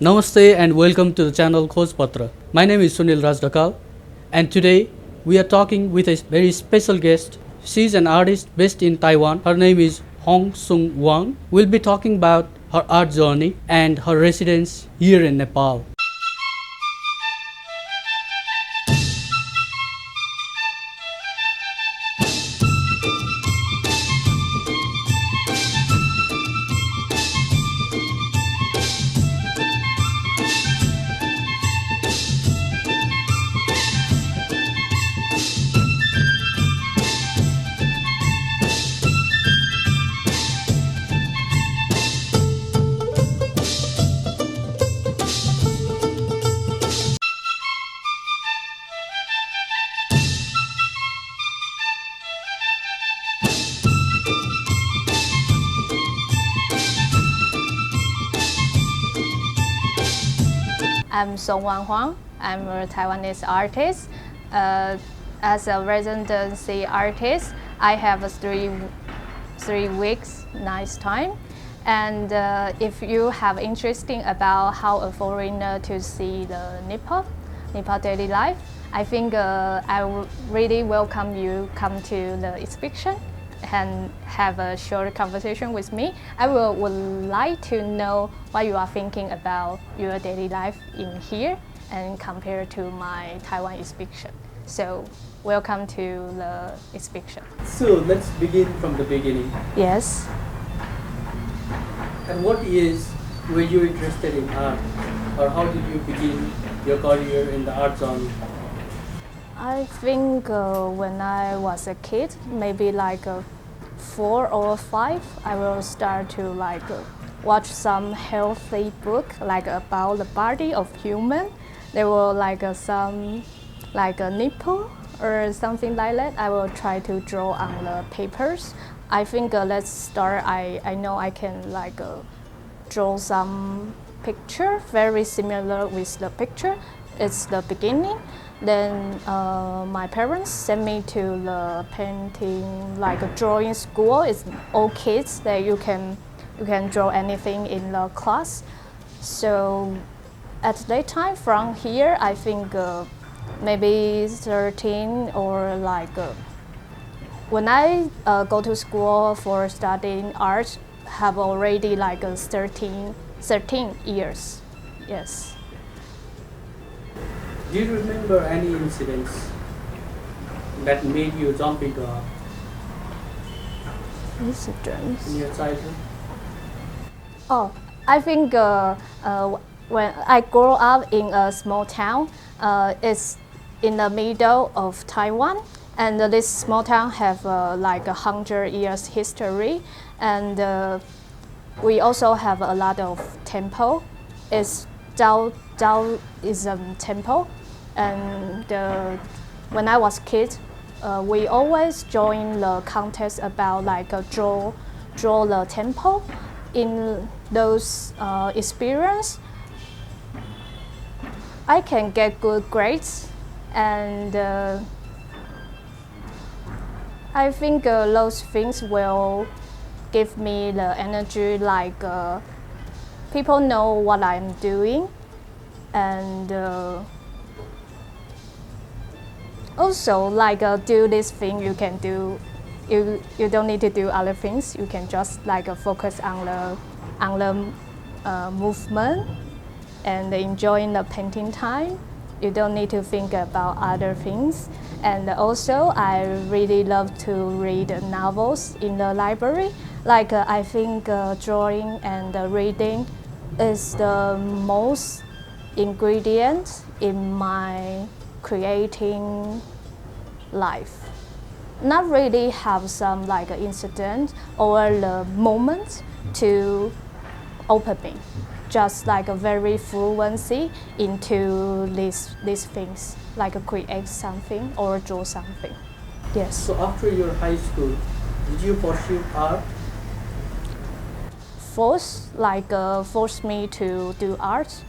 Namaste and welcome to the channel Khojpatra. My name is Sunil Rajdakal and today we are talking with a very special guest. She is an artist based in Taiwan. Her name is Sung-Wan Huang. We'll be talking about her art journey and her residence here in Nepal. I'm Sung-Wan Huang. I'm a Taiwanese artist. As a residency artist, I have a three weeks nice time. And if you have interesting about how a foreigner to see the Nepal daily life, I think I would really welcome you come to the exhibition and have a short conversation with me. I would like to know what you are thinking about your daily life in here and compare to my Taiwan exhibition. So welcome to the exhibition. So let's begin from the beginning. Yes. At what age were you interested in art, or how did you begin your career in the art genre? I think when I was a kid, maybe like 4 or 5, I will start to watch some healthy book like about the body of human. There were some a nipple or something like that. I will try to draw on the papers. I think let's start. I know I can draw some picture very similar with the picture. It's the beginning. Then my parents sent me to the painting a drawing school. It's all kids that you can draw anything in the class. So at that time from here, I think maybe 13 or when I go to school for studying art, have already 13 years. Yes. Do you remember any incidents that made you jump into art Incidents? in your childhood? Oh, I think when I grew up in a small town, it's in the middle of Taiwan, and this small town have 100 years history, and we also have a lot of temple. It's Taoism temple, and when I was kid, we always join the contest about draw the temple. In those experience, I can get good grades, and I think those things will give me the energy people know what I'm doing, and also do this thing you can do. You don't need to do other things. You can just focus on the movement and enjoying the painting time. You don't need to think about other things. And also, I really love to read novels in the library. I think drawing and reading is the most ingredient in my creating life. Not really have some incident or the moment to open me, just a very fluency into these things, create something or draw something. Yes. So after your high school, did you pursue art? Force me to do art?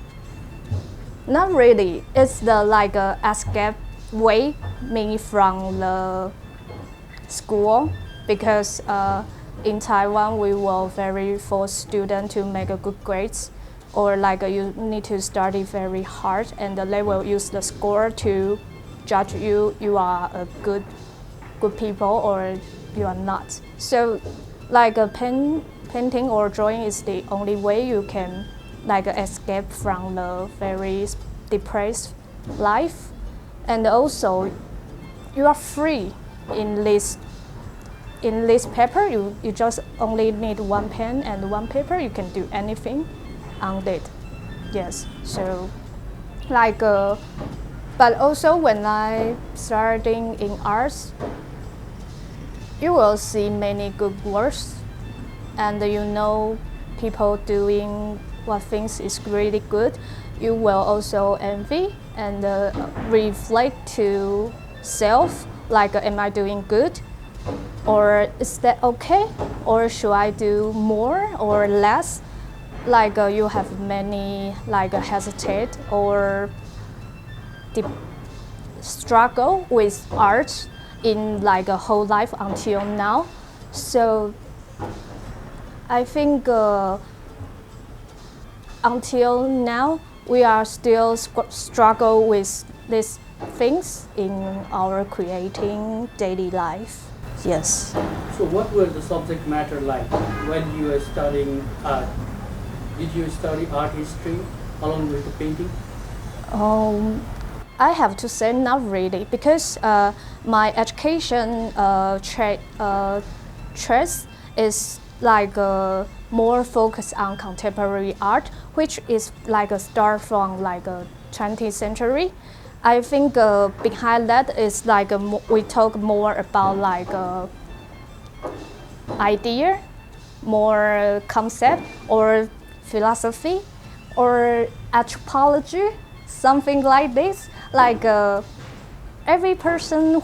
Not really. It's the escape way me from the school, because in Taiwan we were very forced students to make a good grades. or like you need to study very hard, and they will use the score to judge you. You are a good people or you are not. So, like a painting or drawing is the only way you can like escape from the very depressed life, and also you are free in this paper. You just only need one pen and one paper. You can do anything on it. Yes. So like but also when I starting in arts, you will see many good works, and you know people doing what things is really good. You will also envy and reflect to self, like am I doing good, or is that okay, or should I do more or less? Like you have many like hesitate or struggle with art in like a whole life until now. So I think until now we are still struggle with these things in our creating daily life. Yes. So what was the subject matter like when you were studying art? Did you study art history along with the painting? I have to say not really, because my education trace is like more focused on contemporary art, which is like a start from like a 20th century. I think behind that is like we talk more about like idea, more concept or philosophy or anthropology, something like this. Like every person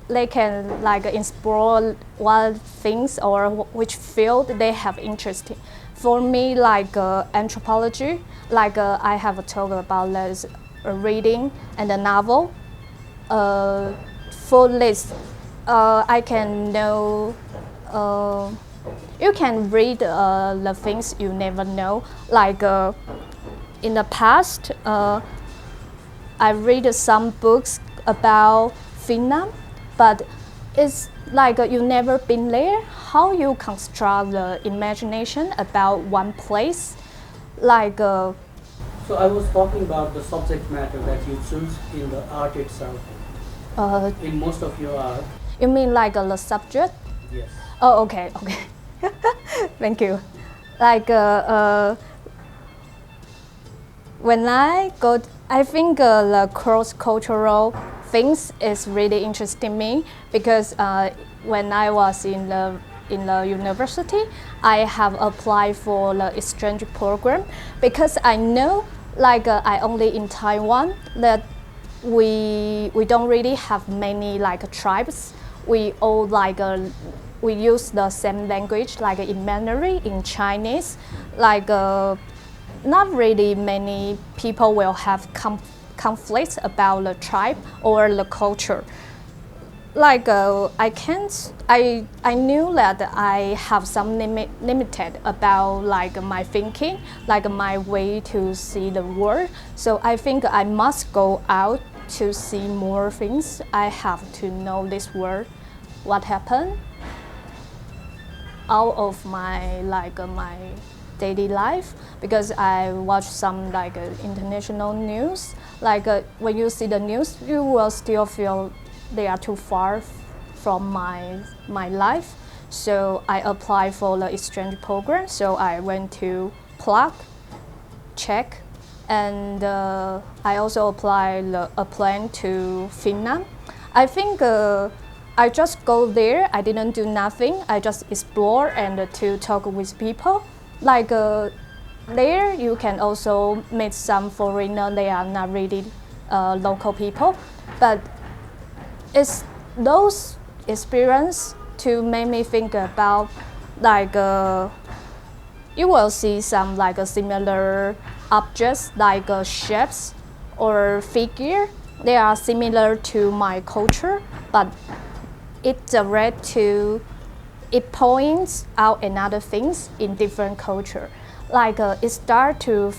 they can like explore what things or which field they have interest in. For me, like anthropology, like I have a talk about this reading and a novel. For this, I can know. You can read the things you never know. Like in the past, I read some books about Vietnam, but it's like you never been there. How you construct the imagination about one place, like. So I was talking about the subject matter that you choose in the art itself. In most of your art. You mean like the subject? Yes. Oh, okay. Thank you. Like when I go, I think the cross-cultural things is really interesting me, because when I was in the university, I have applied for the exchange program, because I know like I only in Taiwan that we don't really have many like tribes. We all like we use the same language, like in Mandarin, in Chinese. Like not really many people will have conflicts about the tribe or the culture. Like I knew that I have some limited about like my thinking, like my way to see the world. So I think I must go out to see more things. I have to know this world, what happened out of my my daily life, because I watch some like international news. Like when you see the news, you will still feel they are too far from my life. So I applied for the exchange program. So I went to Prague, Czech, and I also applied a plan to Finland. I think I just go there. I didn't do nothing. I just explore and to talk with people. Like there, you can also meet some foreigner. They are not really local people, but it's those experience to make me think about like you will see some like similar objects like shapes or figure. They are similar to my culture, but it points out another things in different culture. it start to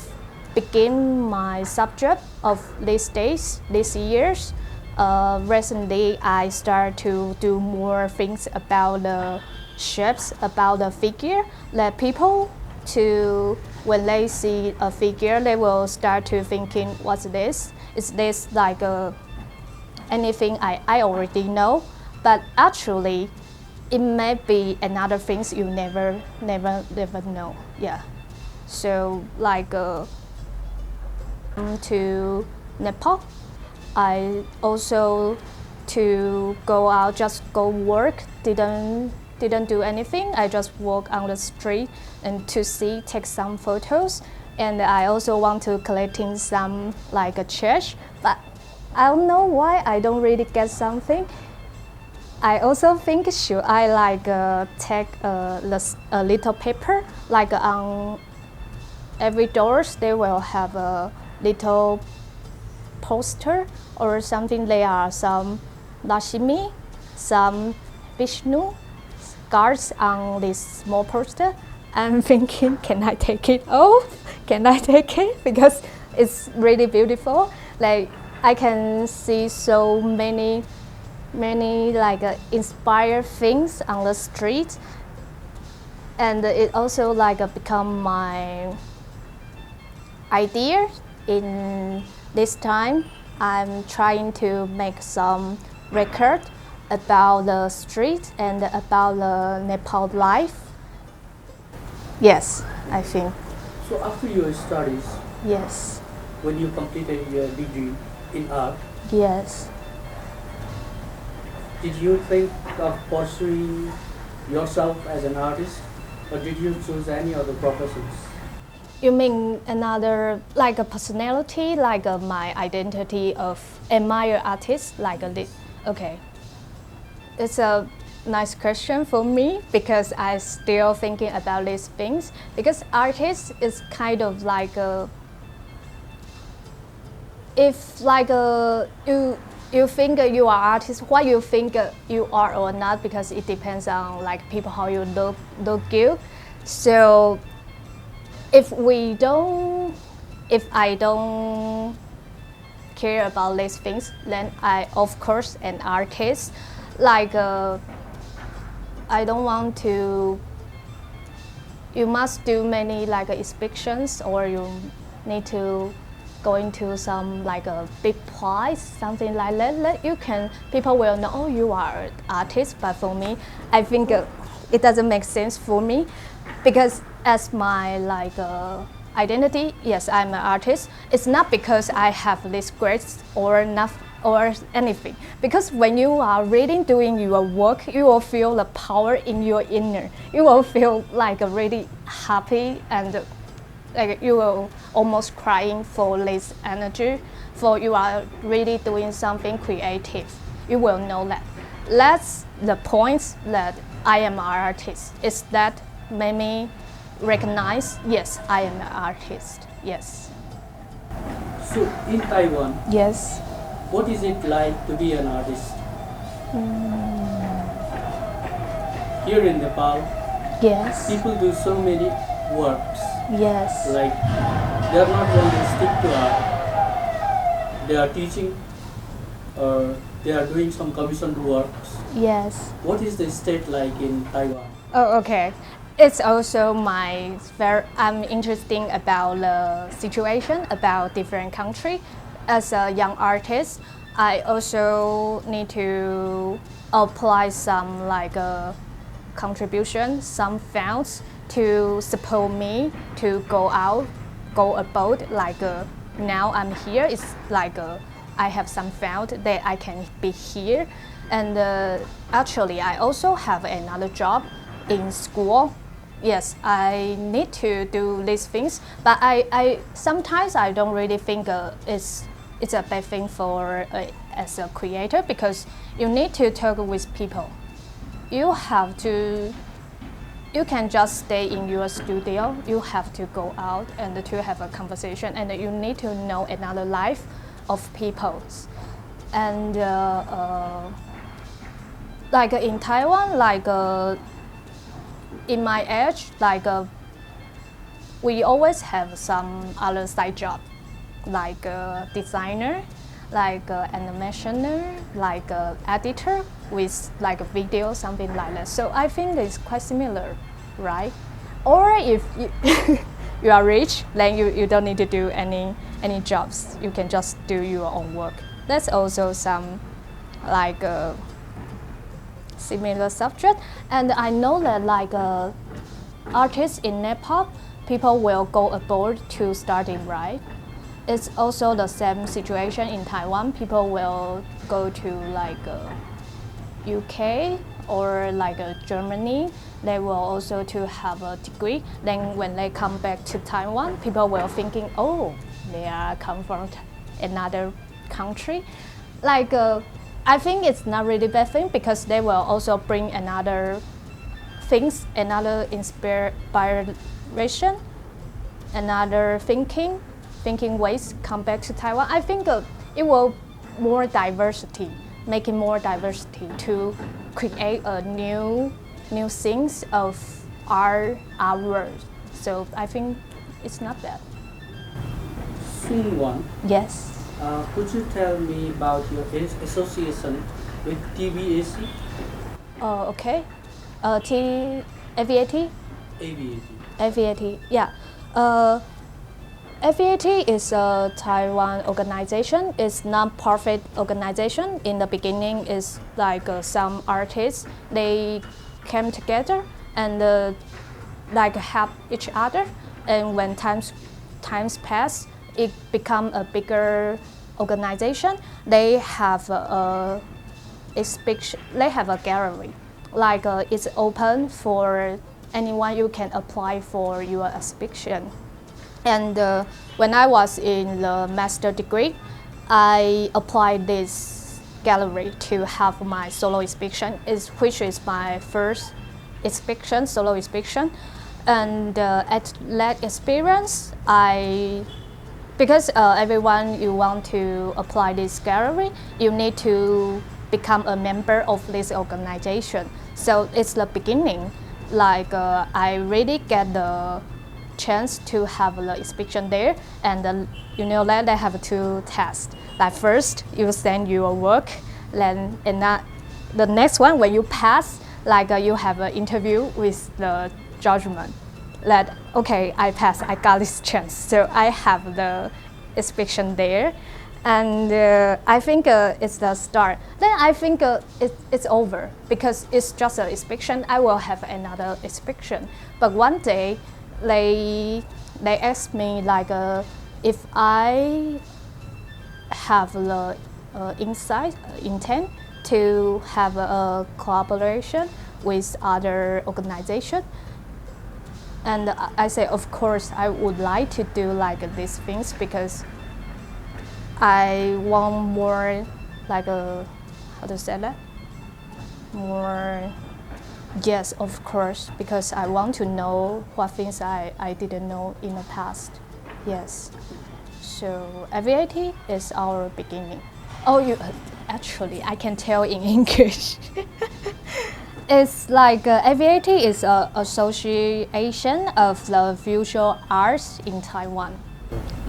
begin my subject of these days, these years. Recently, I start to do more things about the shapes, about the figure, that people to when they see a figure, they will start to thinking, what's this? Is this like anything I already know? But actually, it may be another things you never know. Yeah. So to Nepal, I also to go out, just go work, didn't do anything. I just walk on the street and to see, take some photos. And I also want to collecting some like a trash, but I don't know why I don't really get something. I also think should I take a little paper, like on every doors they will have a little poster or something. There are some Lakshmi, some Vishnu guards on this small poster. I'm thinking, can I take it? Oh, can I take it? Because it's really beautiful. Like I can see so many inspired things on the street, and it also become my idea. In this time, I'm trying to make some record about the street and about the Nepal life. Yes, I think. So after your studies, Yes. when you completed your degree in art, Yes. did you think of pursuing yourself as an artist, or did you choose any other professions? You mean another like a personality, my identity of admire artist, okay. It's a nice question for me because I still thinking about these things. Because artist is kind of like a, if you think you are artist, what you think you are or not, because it depends on people how you look you. So if I don't care about these things, then I of course an artist. I don't want to. You must do many exhibitions, or you need to go into some a big prize, something like that. You can, people will know, oh, you are an artist. But for me, I think it doesn't make sense for me, because as my identity, yes, I'm an artist. It's not because I have this grades or not or anything. Because when you are really doing your work, you will feel the power in your inner. You will feel really happy, and you will almost crying for this energy. For you are really doing something creative. You will know that. That's the point that I am an artist. Is that made me recognize, yes, I am an artist. Yes. So in Taiwan, Yes. what is it like to be an artist? Here in Nepal, Yes. people do so many works. Yes. Like they are not only stick to art, they are teaching, or they are doing some commissioned works. Yes. What is the state like in Taiwan? Oh, okay. It's also I'm interested about the situation about different country. As a young artist, I also need to apply some contribution, some funds to support me to go abroad. Now I'm here. It's I have some fund that I can be here, and actually I also have another job in school. Yes, I need to do these things, but I sometimes I don't really think it's a bad thing for as a creator, because you need to talk with people. You can just stay in your studio. You have to go out and to have a conversation, and you need to know another life of people. And in Taiwan, in my age, we always have some other side job, like a designer, like animationer, like editor with like a video, something like that. So I think it's quite similar, right? Or if you, you are rich, then you don't need to do any jobs. You can just do your own work. That's also some like similar subject. And I know that like artists in Nepal, people will go abroad to study, right? It's also the same situation in Taiwan. People will go to like UK or like Germany. They will also to have a degree. Then when they come back to Taiwan, people will thinking, oh, they are come from another country. Like I think it's not really bad thing because they will also bring another things, another inspiration, another thinking ways come back to Taiwan. I think it will more diversity, making more diversity to create a new things of our world. So I think it's not bad. Sung-Wan, Yes. could you tell me about your association with TVAC? Okay. AVAT? AVAT. AVAT, yeah. AVAT is a Taiwan organization. It's non-profit organization. In the beginning, it's like some artists. They came together and like help each other. And when times pass, it become a bigger organization. They have a exhibition. They have a gallery. Like it's open for anyone. You can apply for your exhibition. And when I was in the master degree, I applied this gallery to have my solo exhibition, which is my first exhibition, solo exhibition. And at that experience, because everyone you want to apply this gallery, you need to become a member of this organization. So it's the beginning. Like I really get the chance to have the exhibition there, and you know that they have two tests. Like first, you send your work, then the next one when you pass, like you have an interview with the judgment. That okay, I passed, I got this chance, so I have the exhibition there, and I think it's the start. Then I think it's over because it's just an exhibition. I will have another exhibition, but one day they asked me like if I have the intent to have a collaboration with other organization. And I say, of course, I would like to do like these things because I want more, like how to say that? More, yes, of course, because I want to know what things I didn't know in the past. Yes. So AVAT is our beginning. Oh, actually, I can tell in English. It's like AVAT is an association of the visual arts in Taiwan.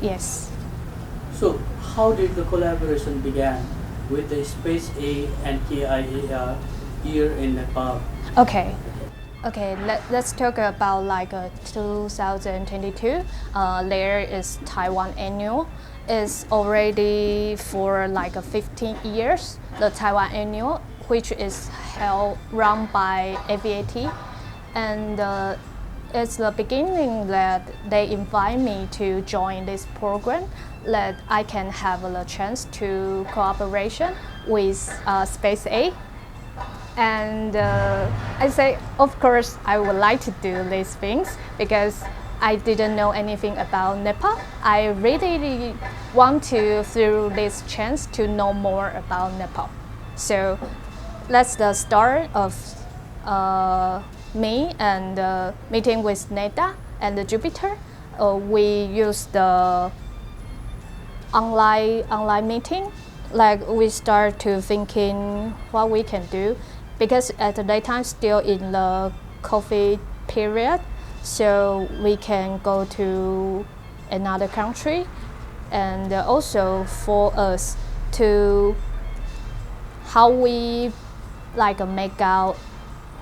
Yes. So, how did the collaboration begin with the Space A and KIAR here in Nepal? Okay. Let's talk about like 2022. There is Taiwan Annual. It's already for like 15 years. The Taiwan Annual, which is run by AVAT, and it's the beginning that they invite me to join this program, that I can have the chance to cooperation with Space A. And I say, of course, I would like to do these things because I didn't know anything about Nepal. I really want to, through this chance, to know more about Nepal. So that's the start of me and meeting with Neda and Jupiter. We use the online meeting. Like we start to thinking what we can do, because at that time still in the COVID period, so we can go to another country, and also for us to how we like make out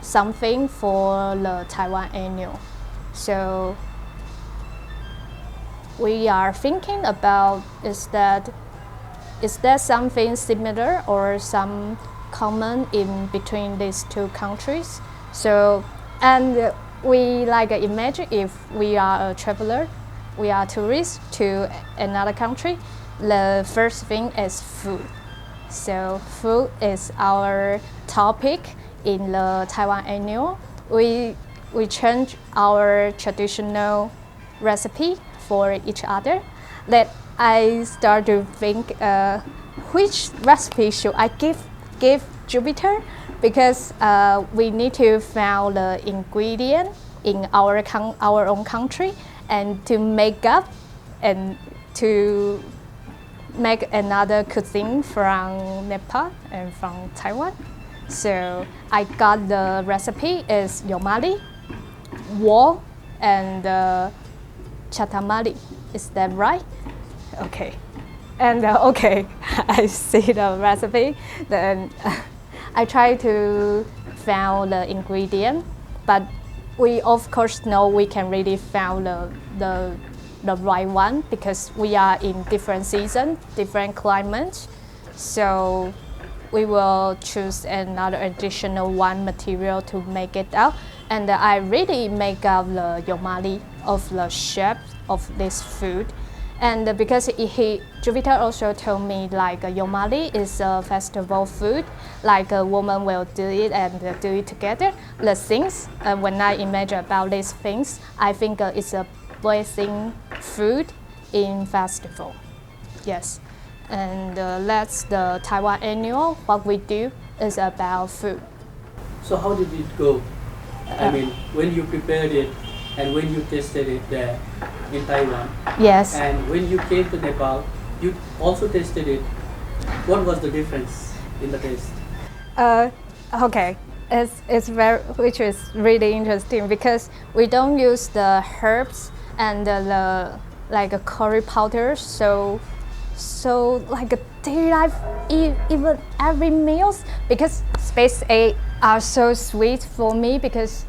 something for the Taiwan annual. So we are thinking about is there something similar or some common in between these two countries? So, and we like imagine if we are a traveler, we are tourists to another country, the first thing is food. So food is our topic in the Taiwan annual. We change our traditional recipe for each other. That I start to think which recipe should I give Jupiter, because we need to find the ingredient in our own country and to make up and to make another cuisine from Nepal and from Taiwan. So I got the recipe is yomali, wo, and chatamali. Is that right? Okay. And okay, I see the recipe. Then I try to find the ingredient, but we of course know we can really find the right one because we are in different season, different climates. So we will choose another additional one material to make it out. And I really make up the yomali of the shape of this food. And because Jupiter also told me like yomali is a festival food, like a woman will do it and do it together. The things, when I imagine about these things, I think it's a blessing food in festival. Yes, and that's the Taiwan annual. What we do is about food. So how did it go? I mean, when you prepared it and when you tasted it there in Taiwan. Yes. And when you came to Nepal, you also tasted it. What was the difference in the taste? Okay, which is really interesting because we don't use the herbs and the like a curry powder, so like a daily life, even every meals, because space 8 are so sweet for me because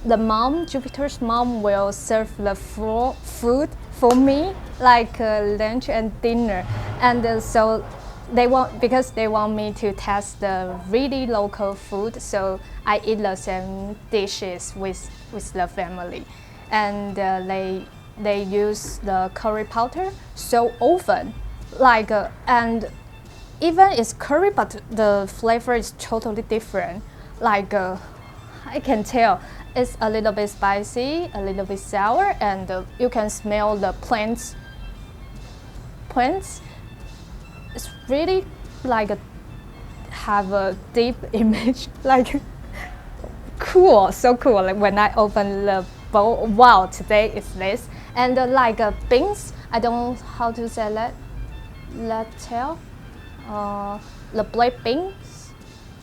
Jupiter's mom will serve the food for me like lunch and dinner, and so they want me to test the really local food, so I eat the same dishes with the family, and they use the curry powder so often, like and even it's curry, but the flavor is totally different. Like I can tell it's a little bit spicy, a little bit sour, and you can smell the plants. It's really like have a deep image, like cool, so cool. Like when I open the bowl, wow, today is this, and like beans. I don't know how to say that. Let's tell. The black beans.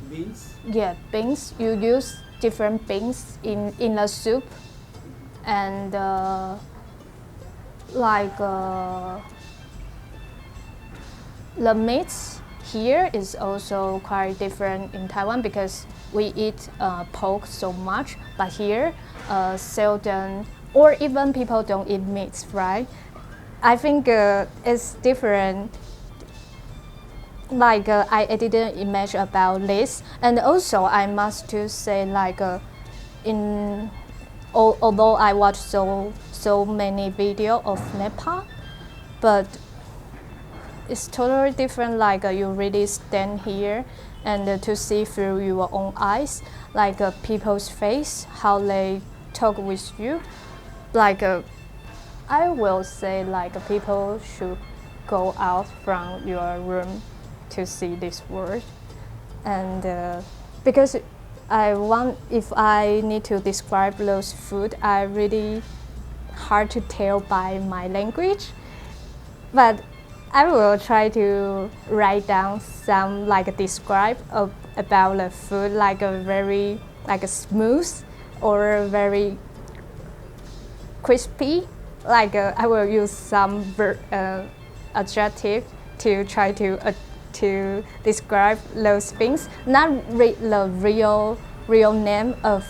Beans? Yeah, beans. You use different beans in a soup, and like the meats here is also quite different in Taiwan because we eat pork so much, but here seldom, or even people don't eat meats, right? I think it's different. Like I didn't imagine about this, and also I must to say like although I watched so many videos of Nepal, but it's totally different. Like you really stand here and to see through your own eyes, like people's face, how they talk with you. Like I will say like people should go out from your room to see this world, and because if I need to describe those food, I really hard to tell by my language, but I will try to write down some like describe about the food, like a very like a smooth or very crispy. Like I will use some adjective to try to describe those things. Not the real name of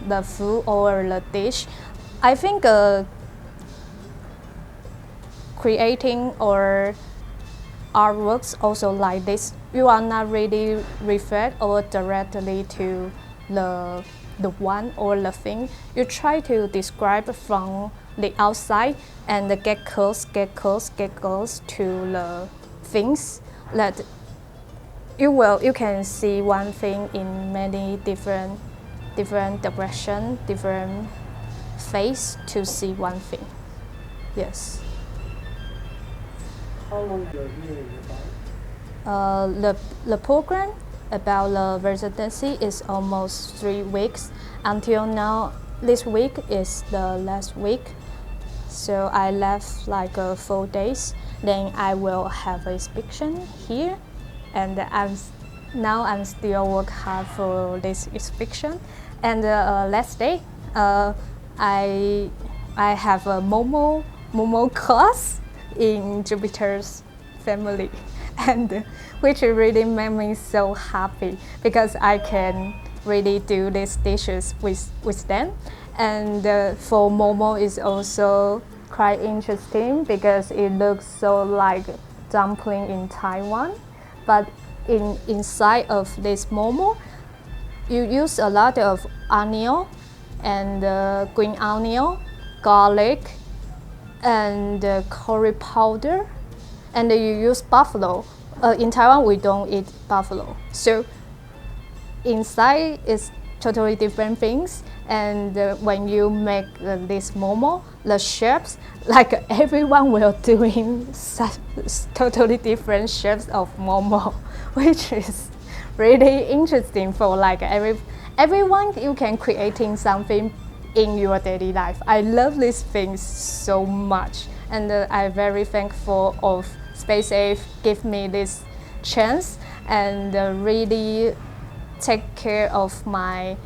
the food or the dish. I think creating or artworks also like this, you are not really referred or directly to the one or the thing. You try to describe from the outside and get close to the things that you can see one thing in many different direction, different face to see one thing. Yes. How long are you here in Nepal? The program about the residency is almost 3 weeks. Until now, this week is the last week. So I left like 4 days. Then I will have an inspection here, and I'm still work hard for this inspection. And last day, I have a Momo class in Jupiter's family, and which really made me so happy because I can really do these dishes with them. And for Momo is also quite interesting because it looks so like dumpling in Taiwan, but inside of this Momo, you use a lot of onion and green onion, garlic, and curry powder, and you use buffalo. In Taiwan, we don't eat buffalo, so inside is totally different things. And when you make this Momo, the chefs, like everyone will doing such totally different shapes of Momo, which is really interesting for like everyone. You can creating something in your daily life. I love these things so much, and I'm very thankful of SpaceX give me this chance and really take care of my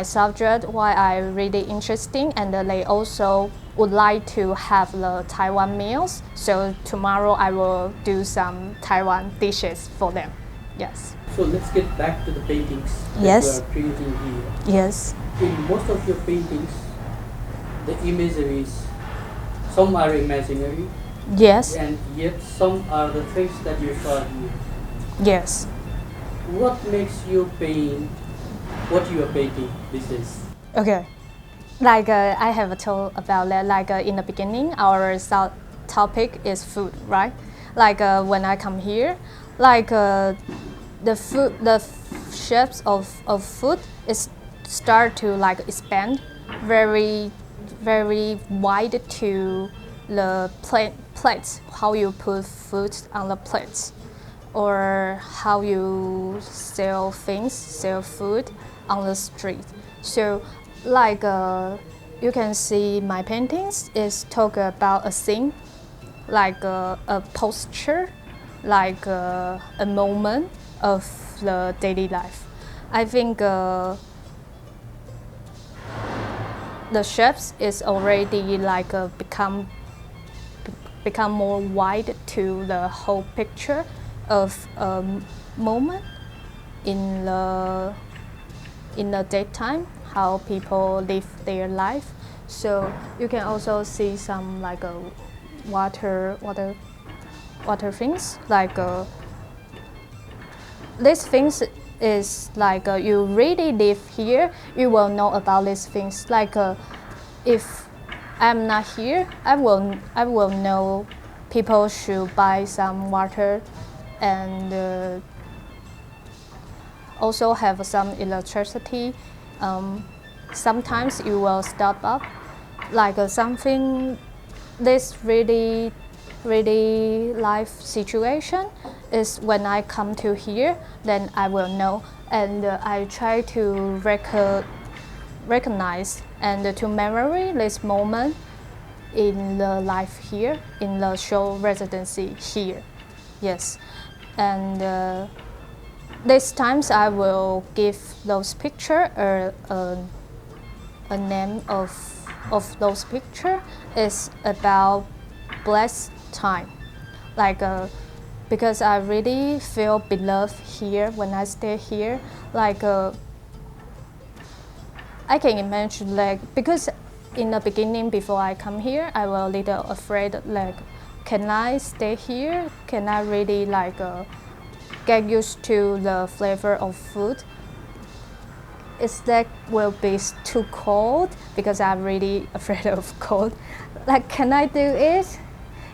subject, why I really interesting, and they also would like to have the Taiwan meals. So tomorrow I will do some Taiwan dishes for them. Yes. So let's get back to the paintings that Yes. you are creating here. Yes. In most of your paintings, the imageries, some are imaginary, Yes. and yet some are the things that you saw here. Yes. What makes you paint what you are painting these days? Okay. Like I have told about that. Like in the beginning, our topic is food, right? Like when I come here, like the shapes of food is start to like expand very wide to the plates. How you put food on the plates, or how you sell food on the street. So like you can see my paintings is talk about a scene, like a posture, like a moment of the daily life. I think the shapes is already like become more wide to the whole picture of a moment in the daytime, how people live their life. So you can also see some like water things, like these things is like you really live here, you will know about these things. Like if I'm not here, I will know people should buy some water, and also have some electricity. Sometimes you will stop up, like something this really life situation is when I come to here, then I will know, and I try to recognize and to memory this moment in the life here, in the show residency here. Yes, and these times I will give those picture a name of of those pictures is about blessed time. Like because I really feel beloved here when I stay here. Like I can imagine like because in the beginning before I come here, I was a little afraid like, can I stay here? Can I really like get used to the flavor of food? Is that will be too cold because I'm really afraid of cold. Like, can I do it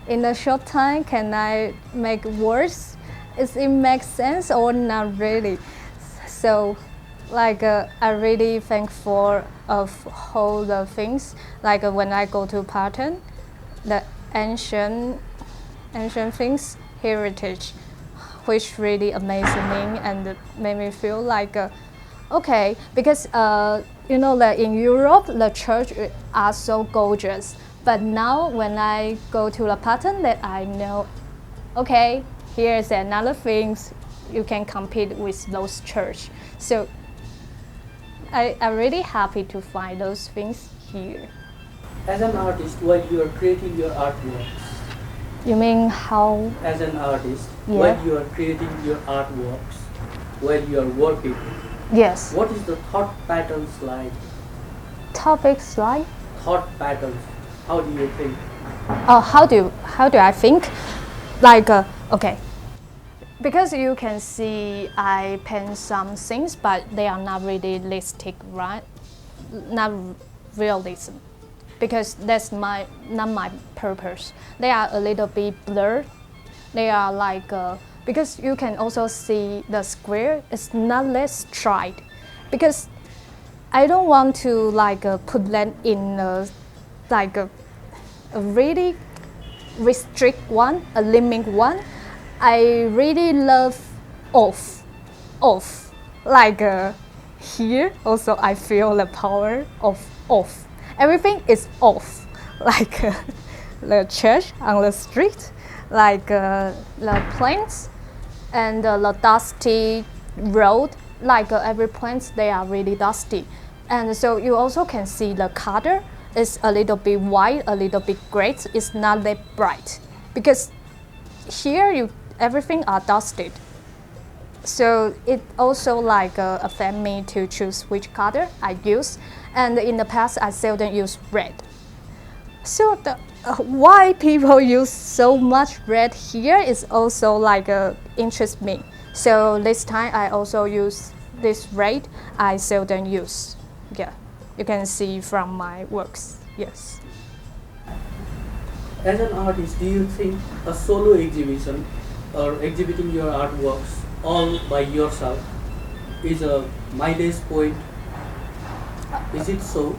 in a short time? Can I make worse? Is it make sense or not really? So, like I really thankful of all the things. Like when I go to Patton, the ancient things, heritage, which really amazing me and made me feel like okay, because you know that in Europe the church are so gorgeous, but now when I go to the Patton, that I know, okay, here's another things you can compete with those church. So I'm really happy to find those things here. As an artist, while you are creating your artworks, You mean how? as an artist, Yeah. while you are creating your artworks, while you are working, Yes. what is the thought patterns like? Topics like? Thought patterns. How do you think? How do I think? Like okay, because you can see I paint some things, but they are not really realistic, right? Not realism, because that's not my purpose. They are a little bit blurred. They are like because you can also see the square is not less straight, because I don't want to like put that in like a really restrict one, a limit one. I really love off. Like here also I feel the power of off. Everything is off. Like the church on the street, like the plants and the dusty road. Like every plant, they are really dusty. And so you also can see the color is a little bit white, a little bit gray. It's not that bright because here everything are dusted. So it also like affect me to choose which color I use. And in the past, I seldom use red. So why people use so much red here is also like interest me. So this time I also use this red. I seldom use. Yeah, you can see from my works. Yes. As an artist, do you think a solo exhibition or exhibiting your artworks all by yourself is a mileage point? Is it so?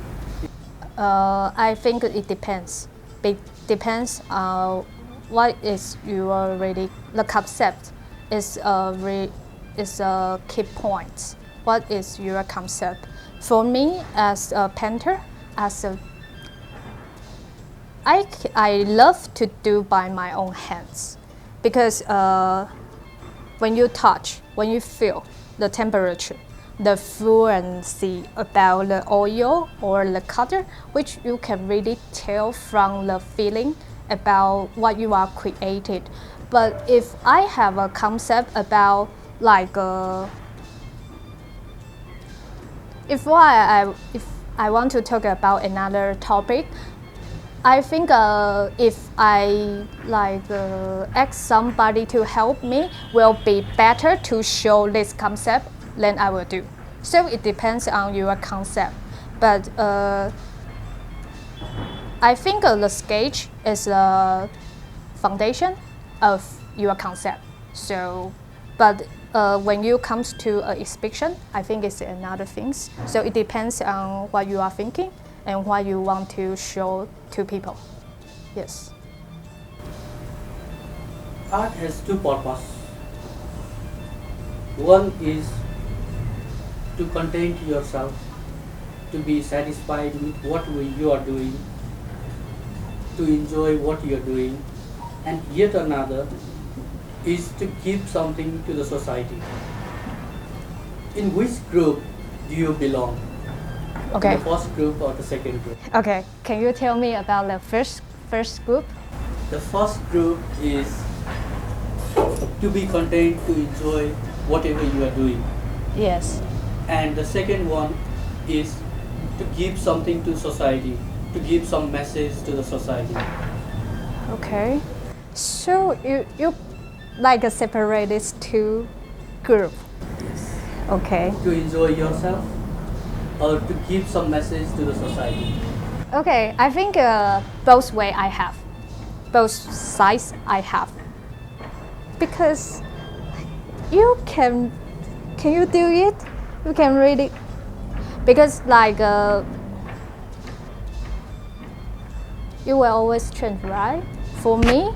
I think it depends. It depends on what is your really the concept is a key point. What is your concept? For me, as a painter, I love to do by my own hands, because when you touch, when you feel the temperature, the fluency about the oil or the color, which you can really tell from the feeling about what you are created. But if I have a concept about like if I want to talk about another topic, I think if I like ask somebody to help me, will be better to show this concept than I will do. So it depends on your concept. But I think the sketch is the foundation of your concept. So, but when you comes to an exhibition, I think it's another things. So it depends on what you are thinking and what you want to show to people. Yes. Art has two purposes. One is to content yourself, to be satisfied with what you are doing, to enjoy what you are doing, and yet another is to give something to the society. In which group do you belong? Okay. In the first group or the second group? Okay. Can you tell me about the first group? The first group is to be content, to enjoy whatever you are doing. Yes. And the second one is to give something to society, to give some message to the society. Okay. So you like separate these two groups. Yes. Okay. To enjoy yourself or to give some message to the society. Okay. I think both way I have, both sides I have, because you can you do it? You can really, because like you will always change, right? For me,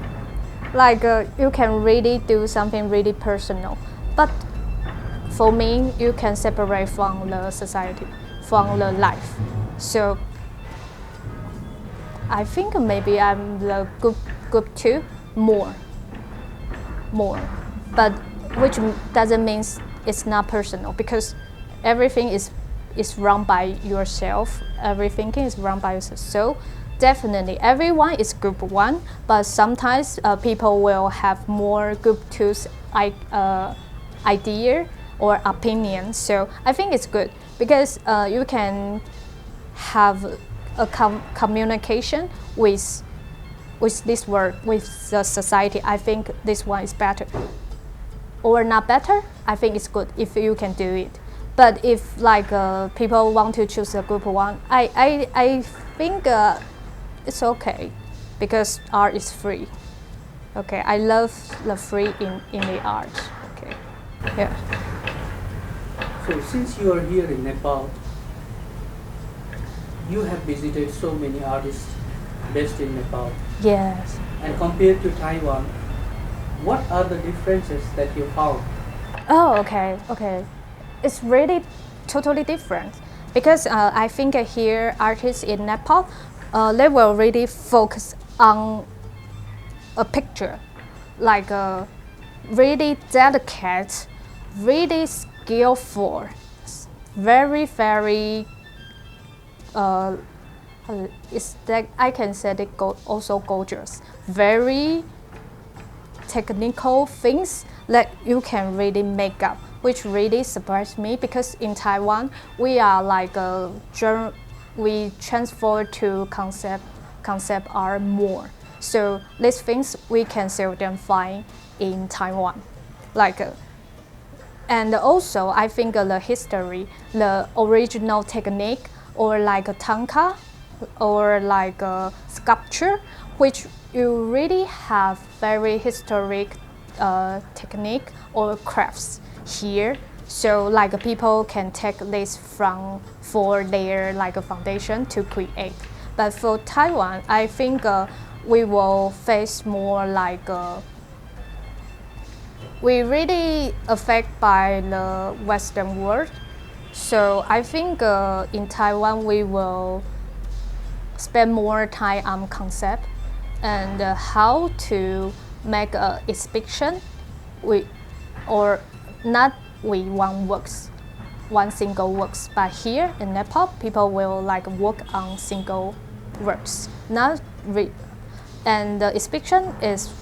like you can really do something really personal, but for me, you can separate from the society, from the life. So I think maybe I'm the group two more, but which doesn't mean it's not personal, because everything is run by yourself. Everything is run by yourself. So definitely, everyone is group one, but sometimes people will have more group two's idea or opinion. So I think it's good because you can have a communication with this world, with the society. I think this one is better. Or not better, I think it's good if you can do it. But if like people want to choose a group one, I think it's okay, because art is free. Okay, I love the free in the art. Okay, yeah. So since you are here in Nepal, you have visited so many artists based in Nepal. Yes. And compared to Taiwan, what are the differences that you found? Oh, okay. It's really totally different, because I think here artists in Nepal, they will really focus on a picture, like really delicate, really skillful, very is that I can say it also gorgeous, very technical things that you can really make up, which really surprised me, because in Taiwan we are like we transfer to concept art more. So these things we can seldom find in Taiwan, like. And also, I think the history, the original technique, or like a tanka, or like a sculpture, which you really have very historic technique or crafts here. So like people can take this for their like a foundation to create. But for Taiwan, I think we will face more like we really affected by the Western world. So I think in Taiwan we will spend more time on concept and how to make an exhibition or not with one single works. But here in Nepal, people will like work on single works, and the exhibition is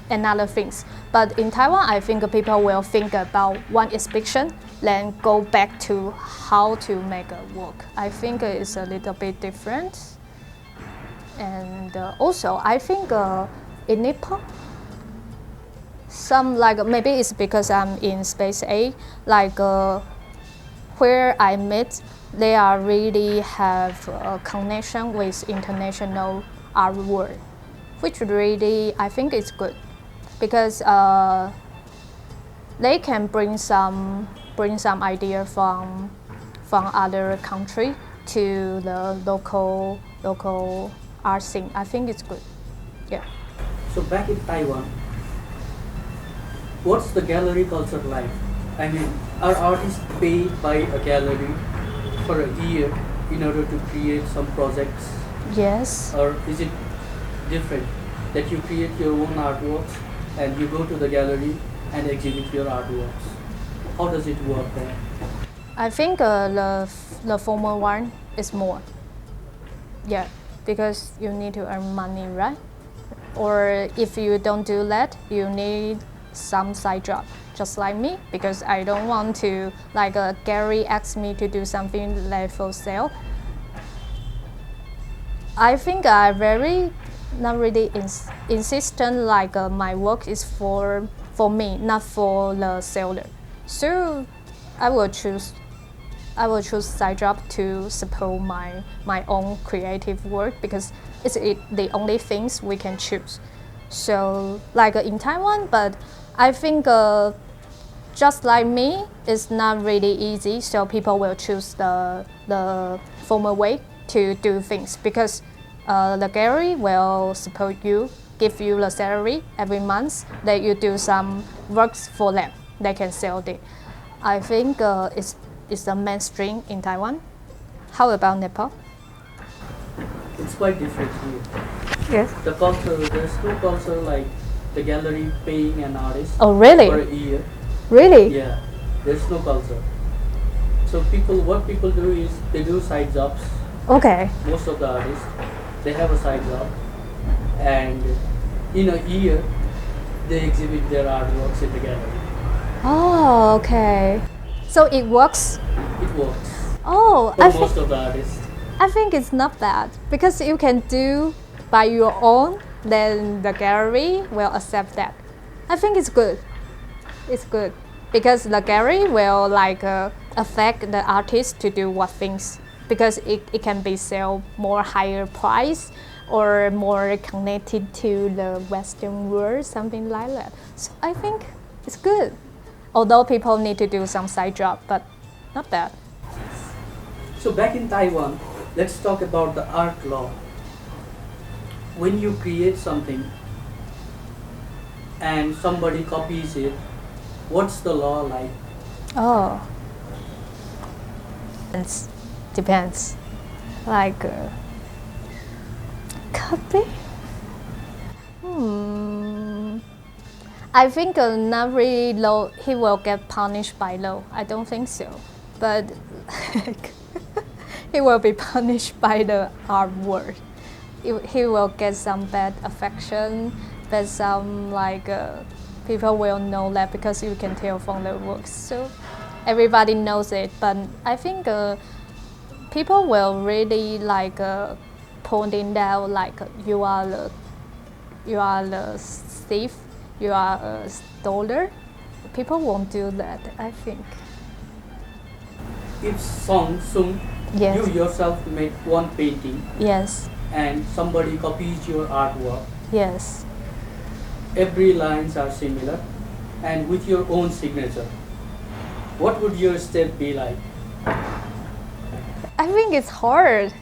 another things. But in Taiwan, I think people will think about one exhibition, then go back to how to make a work. I think it's a little bit different. And also, I think in Nepal, some like maybe it's because I'm in space A, like where I met, they are really have a connection with international art world, which really I think is good, because they can bring some idea from other country to the local art scene. I think it's good. Yeah. So back in Taiwan, what's the gallery culture like? I mean, are artists paid by a gallery for a year in order to create some projects? Yes. Or is it different, that you create your own artworks and you go to the gallery and exhibit your artworks? How does it work there? I think the former one is more. Yeah, because you need to earn money, right? Or if you don't do that, you need some side job, just like me, because I don't want to, like Gary asked me to do something like for sale. I think I very not really insistent, like my work is for me, not for the seller. So I will choose side job to support my own creative work because it's the only things we can choose. So like in Taiwan, but I think just like me, it's not really easy. So people will choose the formal way to do things because the gallery will support you, give you the salary every month that you do some works for them. They can sell it. I think it's the mainstream in Taiwan. How about Nepal? It's quite different here. Yes. The culture, there's no culture like the gallery paying an artist Oh, really? for a year. Really? Yeah, there's no culture. So what people do is they do side jobs. Okay. Most of the artists, they have a side job, and in a year, they exhibit their artworks in the gallery. Oh, okay. So it works. It works Oh, for most of the artists. I think it's not bad because you can do by your own, then the gallery will accept that. I think it's good. It's good because the gallery will like affect the artist to do what things because it can be sell more higher price or more connected to the Western world, something like that. So I think it's good. Although people need to do some side job, but not bad. So back in Taiwan, let's talk about the art law. When you create something and somebody copies it, what's the law like? Oh, depends. Like copy. I think not really low. He will get punished by law. I don't think so, but he will be punished by the art world. He will get some bad affection, but some like people will know that because you can tell from the works. So everybody knows it, but I think people will really like pointing out like you are the thief, you are a stoler. People won't do that, I think. If Sung, Yes. you yourself make one painting Yes. and somebody copies your artwork, Yes. every lines are similar and with your own signature, what would your step be like? I think it's hard.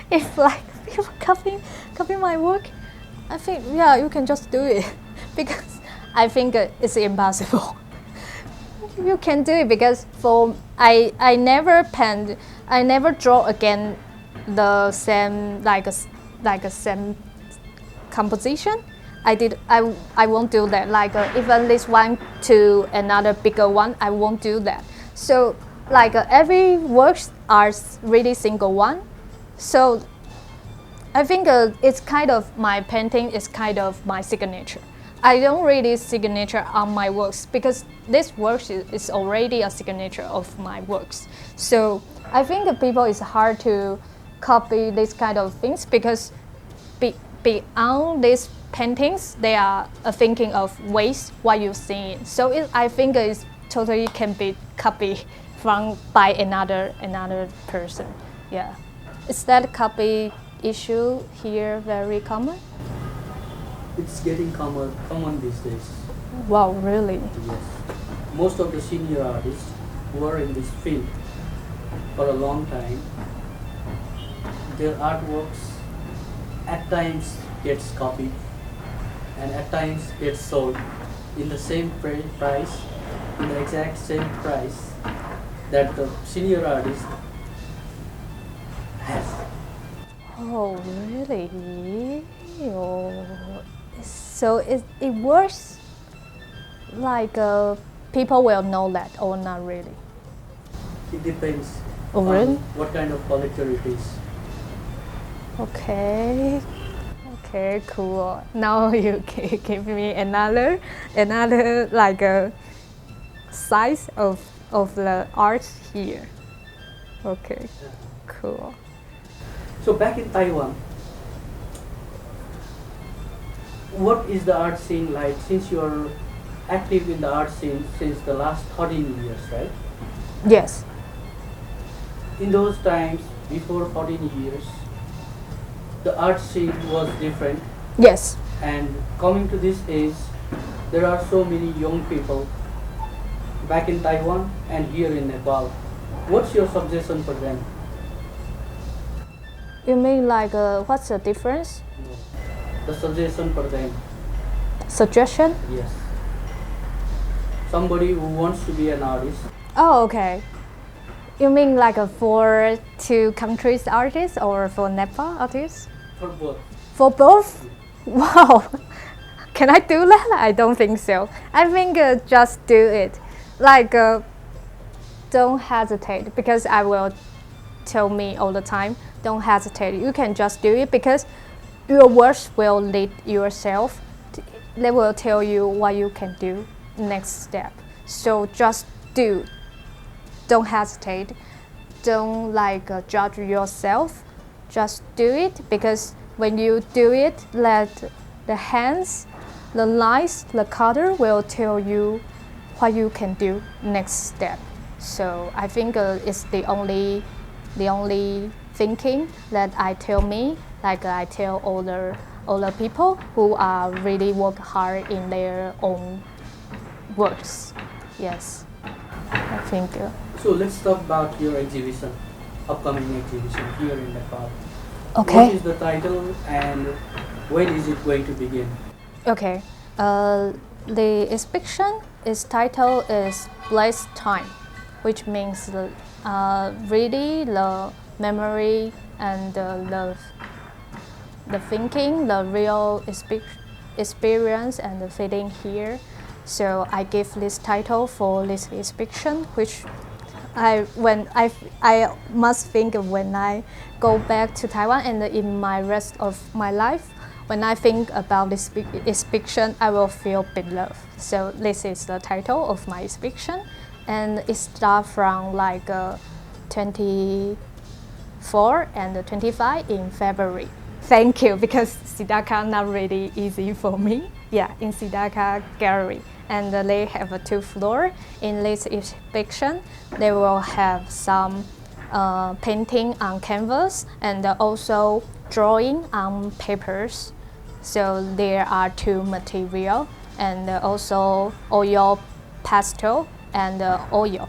If like people copy my work, I think yeah, you can just do it because I think it's impossible. You can do it because for I never paint, I never draw again the same like a same composition. I won't do that. Like even this one to another bigger one, I won't do that. So like every works are really single one. So I think it's kind of my painting is kind of my signature. I don't really signature on my works because this work is already a signature of my works. So I think people it's hard to copy this kind of things because beyond these paintings, they are thinking of ways what you see. So I think it's totally can be copied by another person. Yeah, is that copy issue here very common? It's getting common these days. Wow, really? Yes. Most of the senior artists who are in this field for a long time, their artworks at times gets copied and at times gets sold in the same price, in the exact same price that the senior artist has. Oh, really? Oh. So it works like people will know that or not really? It depends Oh, on really? what kind of collector it is. Okay. Okay, cool. Now you give me another like a size of the art here. Okay, cool. So back in Taiwan, what is the art scene like since you are active in the art scene since the last 13 years, right? Yes. In those times, before 14 years, the art scene was different, Yes. and coming to this age, there are so many young people back in Taiwan and here in Nepal. What's your suggestion for them? You mean like what's the difference? No. The suggestion for them, Suggestion? yes. Somebody who wants to be an artist. Oh, okay. You mean like for two countries artists or for Nepal artists? For both. For both? Wow. Can I do that? I don't think so. I think just do it. Like don't hesitate, because I will tell me all the time, don't hesitate. You can just do it because your words will lead yourself. They will tell you what you can do next step. So just do. Don't hesitate. Don't like judge yourself. Just do it, because when you do it, let the hands, the lines, the color will tell you what you can do next step. So I think it's the only thinking that I tell me, like I tell all the people who are really work hard in their own works. Yes, I think. So let's talk about your exhibition, upcoming exhibition here in Nepal. Okay. What is the title and when is it going to begin? Okay. The exhibition is title is Blessed Time, which means really the memory and the thinking, the real experience and the feeling here. So I give this title for this exhibition, which I must think of when I go back to Taiwan and in my rest of my life. When I think about this exhibition, I will feel big love. So this is the title of my exhibition, and it starts from like 24 and 25 in February. Thank you, because Siddhartha not really easy for me. Yeah, in Siddhartha Gallery. And they have a 2 floors. In this exhibition, they will have some painting on canvas and also drawing on papers. So there are 2 materials, and also oil pastel and oil.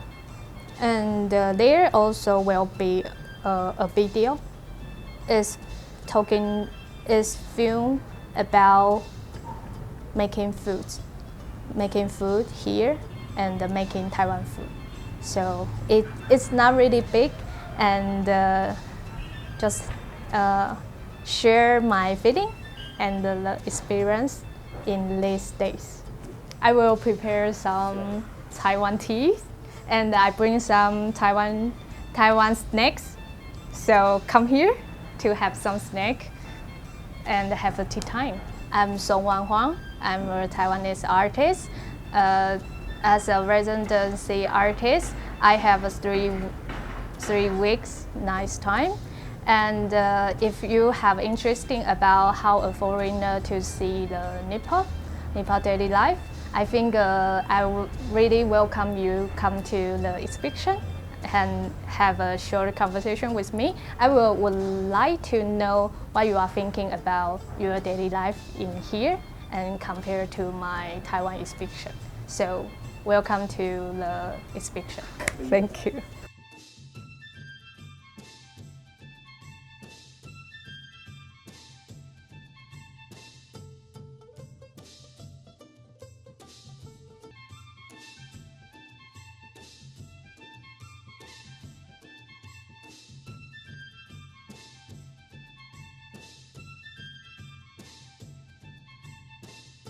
And there also will be a video. It's film about making food here and making Taiwan food. So it's not really big, and just share my feeling and the experience in these days. I will prepare some Taiwan tea, and I bring some Taiwan snacks. So come here to have some snack and have a tea time. I'm Sung-Wan Huang. I'm a Taiwanese artist. As a residency artist, I have a 3 weeks nice time. And if you have interesting about how a foreigner to see the Nepal daily life, I think I would really welcome you come to the exhibition and have a short conversation with me. I would like to know what you are thinking about your daily life in here and compare to my Taiwan exhibition. So welcome to the exhibition. Thank you.